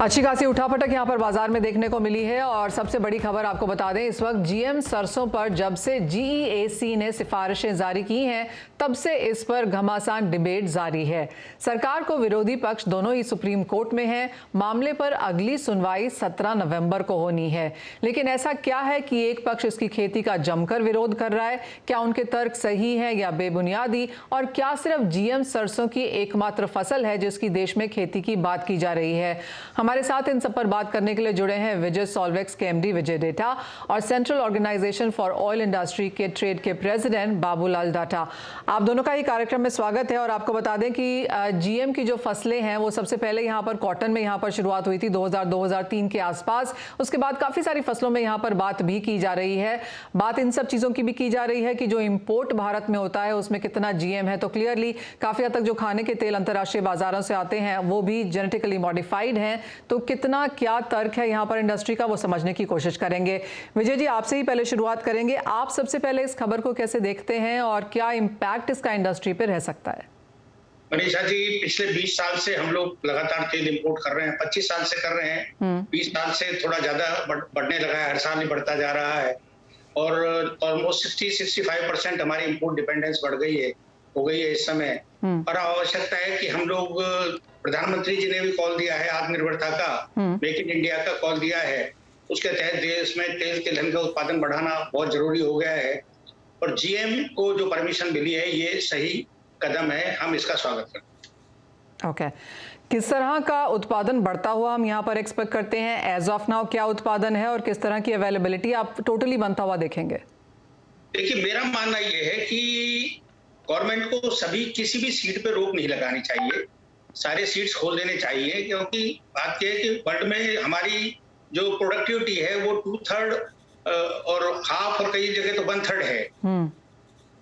अच्छी खासी उठापटक यहाँ पर बाजार में देखने को मिली है और सबसे बड़ी खबर आपको बता दें, इस वक्त जीएम सरसों पर जब से जीईएसी ने सिफारिशें जारी की हैं तब से इस पर घमासान डिबेट जारी है। सरकार को विरोधी पक्ष दोनों ही सुप्रीम कोर्ट में हैं। मामले पर अगली सुनवाई 17 नवंबर को होनी है। लेकिन ऐसा क्या है कि एक पक्ष इसकी खेती का जमकर विरोध कर रहा है? क्या उनके तर्क सही हैं या बेबुनियादी? और क्या सिर्फ जीएम सरसों की एकमात्र फसल है जिसकी देश में खेती की बात की जा रही है? हमारे साथ इन सब पर बात करने के लिए जुड़े हैं विजय सॉल्वेक्स के एमडी विजय डेटा और central organization for oil industry के ट्रेड के प्रेसिडेंट बाबूलाल डाटा। आप दोनों का ही कार्यक्रम में स्वागत है। और आपको बता दें कि जीएम की जो फसलें हैं वो सबसे पहले यहाँ पर कॉटन में यहाँ पर शुरुआत हुई थी 2000-2003 के आसपास। उसके बाद काफ़ी सारी फसलों में यहाँ पर बात भी की जा रही है। बात इन सब चीज़ों की भी की जा रही है कि जो इम्पोर्ट भारत में होता है उसमें कितना जीएम है। तो क्लियरली काफ़ी हद तक जो खाने के तेल अंतर्राष्ट्रीय बाजारों से आते हैं वो भी जेनेटिकली मॉडिफाइड हैं। तो कितना क्या तर्क है यहाँ पर इंडस्ट्री का, वो समझने की कोशिश करेंगे। विजय जी, आपसे ही पहले शुरुआत करेंगे। आप सबसे पहले इस खबर को कैसे देखते हैं और क्या इम्पैक्ट इसका इंडस्ट्री पर रह सकता है? मनीषा जी, पिछले 20 साल से हम लोग लगातार तेल इंपोर्ट कर रहे हैं, 25 साल से कर रहे हैं। 20 साल से थोड़ा ज्यादा बढ़ने लगा है, हर साल ही बढ़ता जा रहा है और ऑलमोस्ट 60-65% हमारी इंपोर्ट डिपेंडेंस बढ़ गई है, हो गई है इस समय। और आवश्यकता है कि हम लोग, प्रधानमंत्री जी ने भी कॉल दिया है आत्मनिर्भरता का, मेक इन इंडिया का कॉल दिया है। उसके तहत देश में तेल तिलहन का उत्पादन बढ़ाना बहुत जरूरी हो गया है और जीएम को जो परमिशन मिली है ये सही कदम है, हम इसका स्वागत करते हैं। ओके, किस तरह का उत्पादन बढ़ता हुआ हम यहाँ पर एक्सपेक्ट करते हैं? एज ऑफ नाउ क्या उत्पादन है और किस तरह की अवेलेबिलिटी आप टोटली बनता हुआ देखेंगे? देखिए, मेरा मानना ये है कि गवर्नमेंट को किसी भी सीड पे रोक नहीं लगानी चाहिए, सारे सीड्स खोल देने चाहिए, क्योंकि बात यह है कि वर्ल्ड में हमारी जो प्रोडक्टिविटी है वो 2/3 और हाफ और कई जगह तो 1/3 है।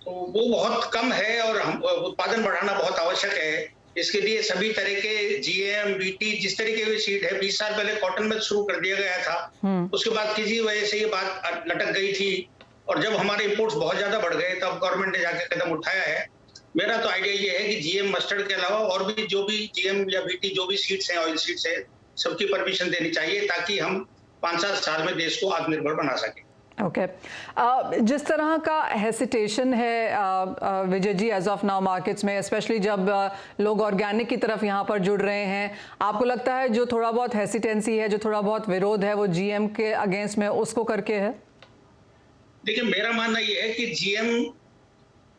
तो वो बहुत कम है और उत्पादन बढ़ाना बहुत आवश्यक है। इसके लिए सभी तरह के जीएम, बीटी, जिस तरीके की सीड है, 20 साल पहले कॉटन में शुरू कर दिया गया था। उसके बाद किसी वजह से ये बात लटक गई थी और जब हमारे इंपोर्ट्स बहुत ज्यादा बढ़ गए तब गवर्नमेंट ने जाके कदम उठाया है। मेरा तो आइडिया ये है कि जीएम मस्टर्ड के अलावा और भी जो भी जीएम या बीटी जो भी सीड्स हैं, ऑयल सीड्स हैं, सबकी परमिशन देनी चाहिए ताकि हम 5-7 साल में देश को आत्मनिर्भर बना सकें। ओके, जिस तरह का हेसिटेशन है विजय ji as of now markets में, स्पेशली जब लोग ऑर्गेनिक की तरफ यहाँ पर जुड़ रहे हैं, आपको लगता है जो थोड़ा बहुत हेसिटेंसी है, जो थोड़ा बहुत विरोध है वो जीएम के अगेंस्ट में उसको करके है? देखिए, मेरा मानना ये है कि जीएम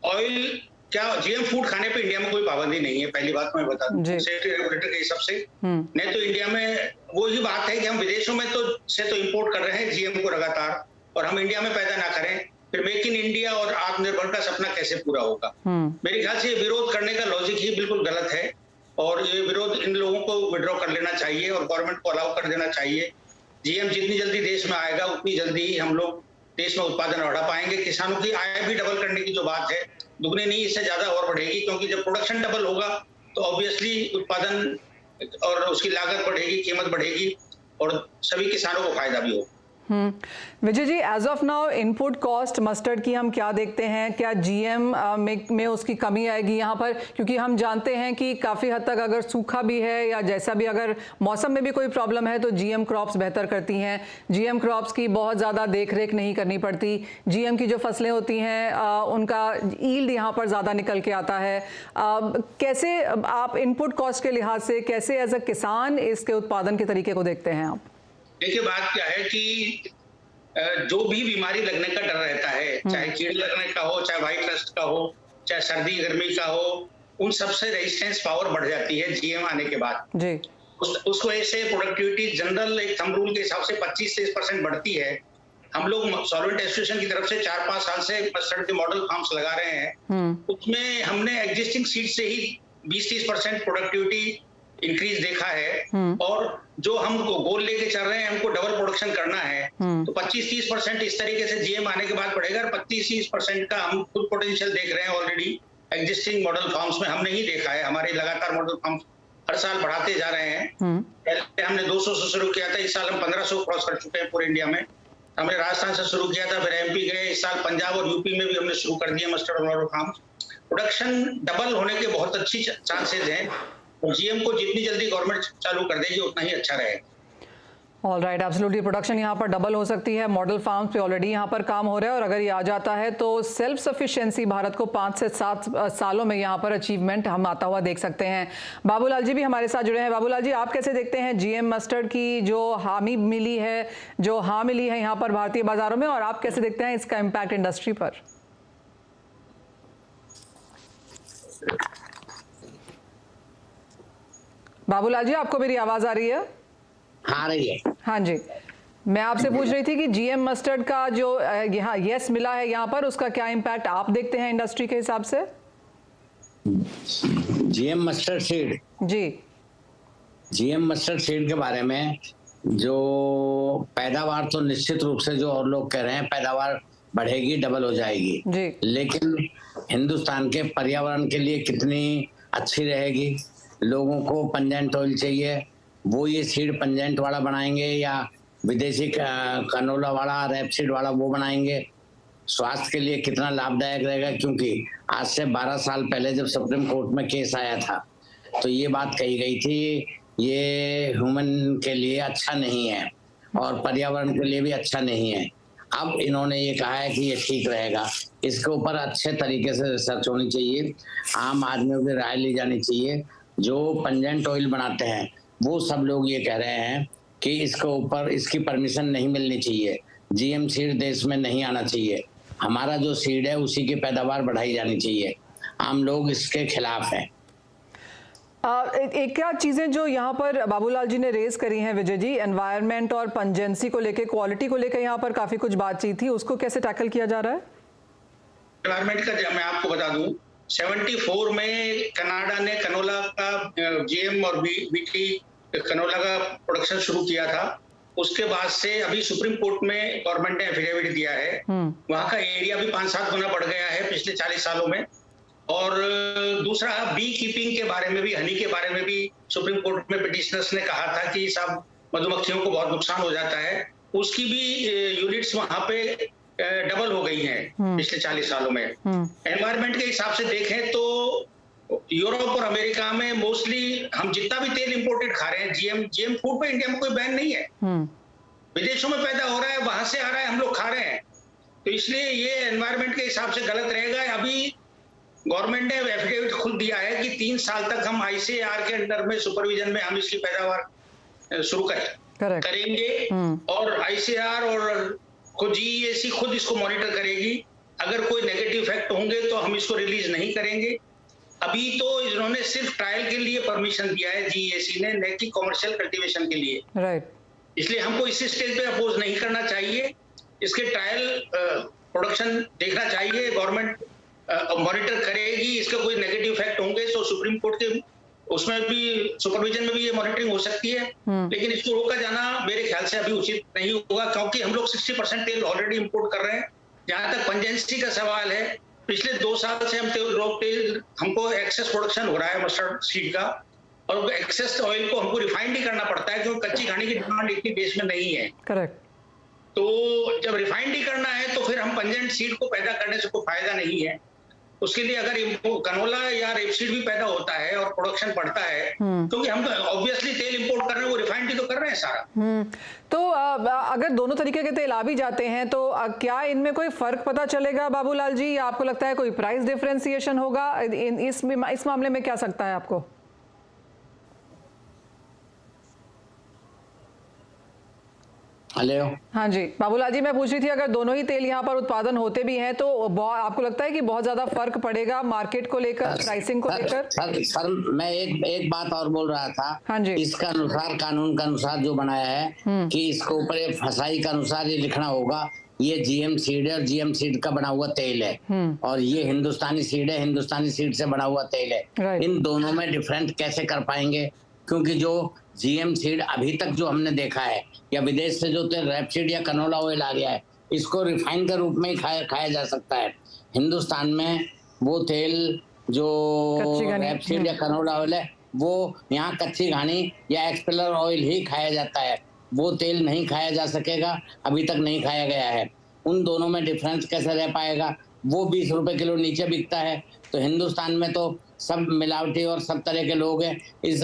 ऑयल जीएम फूड खाने पे इंडिया में कोई पाबंदी नहीं है। पहली बात मैं बता दूं सेफ्टी रेगुलेटर के हिसाब से। नहीं तो इंडिया में वो ही बात है कि हम विदेशों में तो इंपोर्ट कर रहे हैं जीएम को लगातार, और हम इंडिया में पैदा ना करें, फिर मेक इन इंडिया और आत्मनिर्भर का सपना कैसे पूरा होगा? मेरे ख्याल से विरोध करने का लॉजिक ही बिल्कुल गलत है और ये विरोध इन लोगों को विड्रॉ कर लेना चाहिए और गवर्नमेंट को अलाउ कर देना चाहिए। जीएम जितनी जल्दी देश में आएगा उतनी जल्दी ही हम लोग देश में उत्पादन बढ़ा पाएंगे। किसानों की आय भी डबल करने की जो बात है, दुगनी नहीं इससे ज्यादा और बढ़ेगी, क्योंकि जब प्रोडक्शन डबल होगा तो ऑब्वियसली उत्पादन और उसकी लागत बढ़ेगी, कीमत बढ़ेगी और सभी किसानों को फायदा भी होगा। Vijay ji, as of now input cost mustard की हम क्या देखते हैं? क्या जीएम में उसकी कमी आएगी यहाँ पर? क्योंकि हम जानते हैं कि काफ़ी हद तक अगर सूखा भी है या जैसा भी अगर मौसम में भी कोई प्रॉब्लम है तो जीएम क्रॉप्स बेहतर करती हैं। जीएम क्रॉप्स की बहुत ज़्यादा देख रेख नहीं करनी पड़ती। जीएम की जो फसलें होती हैं उनका ईल्ड यहाँ पर ज़्यादा निकल के आता है। कैसे आप इनपुट कॉस्ट के लिहाज से कैसे एज अ किसान इसके उत्पादन के तरीके को देखते हैं आप? देखिए, बात क्या है कि जो भी बीमारी लगने का डर रहता है, चाहे कीड़े लगने का हो, चाहे व्हाइट रस्ट का हो, चाहे सर्दी गर्मी का हो, उन सबसे रेजिस्टेंस पावर बढ़ जाती है जीएम आने के बाद जी। उसको ऐसे प्रोडक्टिविटी जनरल एक थंब रूल के हिसाब से 25-30% बढ़ती है। हम लोग सॉल्वेंट एसोसिएशन की तरफ से 4-5 साल से मस्टर्ड के मॉडल फार्म्स लगा रहे हैं। उसमें हमने एग्जिस्टिंग सीड से ही 20-30% प्रोडक्टिविटी इंक्रीज देखा है और जो हम गोल लेके चल रहे हैं, हमको डबल प्रोडक्शन करना है, तो 25-30% इस तरीके से जीएम आने के बाद बढ़ेगा और 25-30% का हम खुद पोटेंशियल देख रहे हैं ऑलरेडी एग्जिस्टिंग मॉडल फार्म्स में। हमने ही देखा है, हमारे लगातार मॉडल फार्म्स हर साल बढ़ाते जा रहे हैं। पहले हमने 200 से शुरू किया था, इस साल हम 1500 क्रॉस कर चुके हैं पूरे इंडिया में। हमने राजस्थान से शुरू किया था, फिर एमपी गए, इस साल पंजाब और यूपी में भी हमने शुरू कर दिया mustard model farms. Production double होने के बहुत अच्छी चांसेस हैं। जीएम को जितनी जल्दी गवर्नमेंट चालू कर देगी उतना ही अच्छा रहेगा। ऑल राइट, एब्सोल्युटली प्रोडक्शन यहाँ पर डबल हो सकती है। मॉडल फार्म्स पे ऑलरेडी यहाँ पर काम हो रहा है और अगर ये आ जाता है तो सेल्फ सफिशिएंसी भारत को 5 से 7 सालों में यहाँ पर अचीवमेंट हम आता हुआ देख सकते हैं। बाबूलाल जी भी हमारे साथ जुड़े हैं। बाबूलाल जी, आप कैसे देखते हैं जीएम मस्टर्ड की जो हामी मिली है, जो हाँ मिली है यहाँ पर भारतीय बाजारों में, और आप कैसे देखते हैं इसका इम्पैक्ट इंडस्ट्री पर? बाबूलाल जी, आपको मेरी आवाज आ रही है? हाँ, रही है। हाँ जी, मैं आपसे पूछ रही थी कि जीएम मस्टर्ड का जो यहाँ यस मिला है यहाँ पर, उसका क्या इम्पैक्ट आप देखते हैं इंडस्ट्री के हिसाब से? जीएम मस्टर्ड सीड जी, जीएम मस्टर्ड सीड के बारे में जो पैदावार तो निश्चित रूप से जो और लोग कह रहे हैं पैदावार बढ़ेगी, डबल हो जाएगी जी, लेकिन हिंदुस्तान के पर्यावरण के लिए कितनी अच्छी रहेगी? लोगों को पंजेंट ऑयल चाहिए, वो ये सीड पंजेंट वाला बनाएंगे या विदेशी कनोला वाला रैपसीड वाला वो बनाएंगे? स्वास्थ्य के लिए कितना लाभदायक रहेगा? क्योंकि आज से 12 साल पहले जब सुप्रीम कोर्ट में केस आया था तो ये बात कही गई थी ये ह्यूमन के लिए अच्छा नहीं है और पर्यावरण के लिए भी अच्छा नहीं है। अब इन्होंने ये कहा है कि ये ठीक रहेगा। इसके ऊपर अच्छे तरीके से रिसर्च होनी चाहिए, आम आदमियों की राय ली जानी चाहिए। जो पंजेंट ऑयल बनाते हैं वो सब लोग ये कह रहे हैं कि इसके ऊपर इसकी परमिशन नहीं मिलनी चाहिए, जीएम सीड देश में नहीं आना चाहिए, हमारा जो सीड है उसी की पैदावार बढ़ाई जानी चाहिए। आम लोग इसके खिलाफ हैं। एक क्या चीजें जो यहाँ पर बाबूलाल जी ने रेज करी हैं विजय जी, एनवायरनमेंट और पंजेंसी को लेके, क्वालिटी को लेकर यहाँ पर काफी कुछ बातचीत थी, उसको कैसे टैकल किया जा रहा है? एनवायरमेंट का मैं आपको बता दूं, 74 में कनाडा ने कनोला का जीएम और बीटी कनोला का प्रोडक्शन शुरू किया था। उसके बाद से अभी सुप्रीम कोर्ट में गवर्नमेंट ने एफिडेविट दिया है, वहां का एरिया भी 5-7 गुना बढ़ गया है पिछले 40 सालों में। और दूसरा, बी कीपिंग के बारे में भी, हनी के बारे में भी सुप्रीम कोर्ट में पिटिशनर्स ने कहा था कि सब मधुमक्खियों को बहुत नुकसान हो जाता है, उसकी भी यूनिट्स वहां पे डबल हो गई हैं पिछले 40 सालों में। एनवायरनमेंट के हिसाब से देखें तो यूरोप और अमेरिका में मोस्टली हम जितना भी तेल इंपोर्टेड खा रहे हैं, जीएम फूड पे इंडिया में कोई बैन नहीं है, विदेशों में पैदा हो रहा है, वहां से आ रहा है, हम लोग खा रहे हैं। तो इसलिए ये एनवायरनमेंट के हिसाब से गलत रहेगा। अभी गवर्नमेंट ने एफिडेविट खुद दिया है कि 3 साल तक हम आईसीएआर के अंडर में सुपरविजन में हम इसकी पैदावार शुरू करेंगे और आईसीएआर और जीईएसी खुद इसको मॉनिटर करेगी। अगर कोई नेगेटिव इफेक्ट होंगे तो हम इसको रिलीज नहीं करेंगे। अभी तो इन्होंने सिर्फ ट्रायल के लिए परमिशन दिया है जीईएसी ने, न कि कॉमर्शियल कल्टीवेशन के लिए। राइट, इसलिए हमको इस स्टेज पे अपोज नहीं करना चाहिए। इसके ट्रायल प्रोडक्शन देखना चाहिए, गवर्नमेंट मॉनिटर करेगी। इसके कोई नेगेटिव इफेक्ट होंगे तो सुप्रीम कोर्ट के उसमें भी, सुपरविजन में भी ये मॉनिटरिंग हो सकती है, लेकिन इसको रोका जाना मेरे ख्याल से अभी उचित नहीं होगा, क्योंकि हम लोग 60% तेल ऑलरेडी इंपोर्ट कर रहे हैं। जहां तक पंजेंसी का सवाल है, पिछले 2 साल से हमको एक्सेस प्रोडक्शन हो रहा है मस्टर्ड सीड का, और एक्सेस ऑयल को हमको रिफाइंड ही करना पड़ता है क्योंकि कच्ची घानी की डिमांड इतनी देश में नहीं है। करेक्ट। तो जब रिफाइंड ही करना है तो फिर हम पंजेंट सीड को पैदा करने से कोई फायदा नहीं है। उसके लिए अगर कनोला या रेपसीड भी पैदा होता है और प्रोडक्शन बढ़ता है, क्योंकि हम ऑब्वियसली तेल इंपोर्ट कर रहे हैं, वो रिफाइंड ही तो कर रहे हैं सारा। तो अगर दोनों तरीके के तेल आ भी जाते हैं तो क्या इनमें कोई फर्क पता चलेगा बाबूलाल जी, या आपको लगता है कोई प्राइस डिफरेंशिएशन होगा? इस मामले में क्या सकता है आपको? हेलो, हाँ जी बाबूलाल जी, मैं पूछ रही थी अगर दोनों ही तेल यहाँ पर उत्पादन होते भी हैं तो आपको लगता है कि बहुत ज्यादा फर्क पड़ेगा मार्केट को लेकर, प्राइसिंग को लेकर? सर मैं एक बात और बोल रहा था। हाँ जी, इसका अनुसार, कानून का अनुसार जो बनाया है कि इसके ऊपर ये फसाई का अनुसार ये लिखना होगा ये जीएम सीड है और जीएम सीड का बना हुआ तेल है, और ये हिंदुस्तानी सीड है, हिंदुस्तानी सीड से बना हुआ तेल है। इन दोनों में डिफरेंट कैसे कर पाएंगे? क्योंकि जो जीएम सीड अभी तक जो हमने देखा है, या विदेश से जो तेल रैपसीड या कनोला ऑयल आ गया है, इसको रिफाइन के रूप में ही खाया जा सकता है। हिंदुस्तान में वो तेल जो रैपसीड या कनोला ऑयल है वो यहाँ कच्ची घानी या एक्सपेलर ऑयल ही खाया जाता है, वो तेल नहीं खाया जा सकेगा, अभी तक नहीं खाया गया है। उन दोनों में डिफरेंस कैसे रह पाएगा? वो 20 रुपए किलो नीचे बिकता है, तो हिंदुस्तान में तो सब मिलावटी और सब तरह के लोग हैं, इस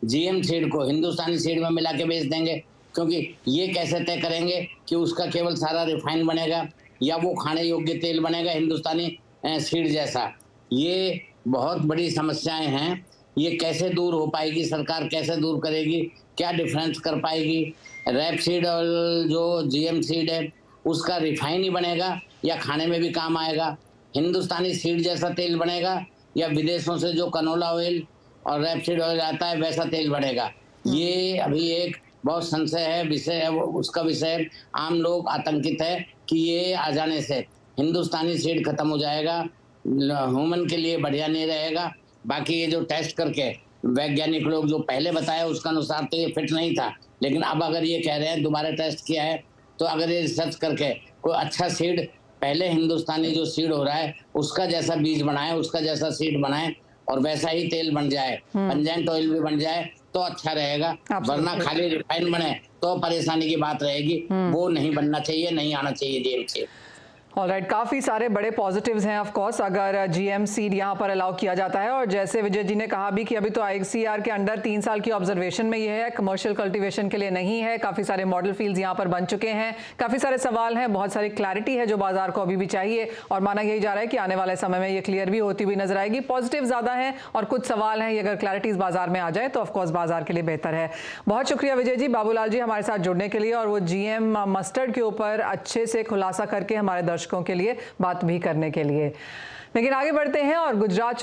जीएम सीड को हिंदुस्तानी सीड में मिला के बेच देंगे, क्योंकि ये कैसे तय करेंगे कि उसका केवल सारा रिफाइन बनेगा या वो खाने योग्य तेल बनेगा हिंदुस्तानी सीड जैसा। ये बहुत बड़ी समस्याएं हैं। ये कैसे दूर हो पाएगी, सरकार कैसे दूर करेगी, क्या डिफरेंस कर पाएगी? रैप सीड और जो जीएम सीड है उसका रिफाइन ही बनेगा या खाने में भी काम आएगा? हिंदुस्तानी सीड जैसा तेल बनेगा या विदेशों से जो कनोला ऑयल और रैपसीड ऑयल आता है वैसा तेल बनेगा? ये अभी एक बहुत संशय है, विषय है, उसका विषय आम लोग आतंकित है कि ये आ जाने से हिंदुस्तानी सीड खत्म हो जाएगा, ह्यूमन के लिए बढ़िया नहीं रहेगा। बाकी ये जो टेस्ट करके वैज्ञानिक लोग जो पहले बताया उसका अनुसार तो ये फिट नहीं था, लेकिन अब अगर ये कह रहे हैं दोबारा टेस्ट किया है तो अगर ये रिसर्च करके कोई अच्छा सीड, पहले हिंदुस्तानी जो सीड हो रहा है उसका जैसा बीज बनाए, उसका जैसा सीड बनाए और वैसा ही तेल बन जाए, पंजेंट ऑयल भी बन जाए तो अच्छा रहेगा। वरना खाली रिफाइन बने तो परेशानी की बात रहेगी। वो नहीं बनना चाहिए, नहीं आना चाहिए जीएमसी। ऑलराइट, काफ़ी सारे बड़े पॉजिटिव्स हैं ऑफ कोर्स अगर जीएम सीड यहाँ पर अलाउ किया जाता है। और जैसे विजय जी ने कहा भी कि अभी तो आईसीएआर के अंडर 3 साल की ऑब्जर्वेशन में ये है, कमर्शियल कल्टीवेशन के लिए नहीं है। काफ़ी सारे मॉडल फील्ड्स यहाँ पर बन चुके हैं, काफ़ी सारे सवाल हैं, बहुत सारी क्लैरिटी है जो बाजार को अभी भी चाहिए और माना यही जा रहा है कि आने वाले समय में ये क्लियर भी होती हुई नजर आएगी। पॉजिटिव ज़्यादा है और कुछ सवाल हैं, ये अगर क्लैरिटीज बाजार में आ जाए तो ऑफकोर्स बाजार के लिए बेहतर है। बहुत शुक्रिया विजय जी, बाबूलाल जी हमारे साथ जुड़ने के लिए और वो जीएम मस्टर्ड के ऊपर अच्छे से खुलासा करके हमारे दर्शकों के लिए बात भी करने के लिए। लेकिन आगे बढ़ते हैं और गुजरात चुनाव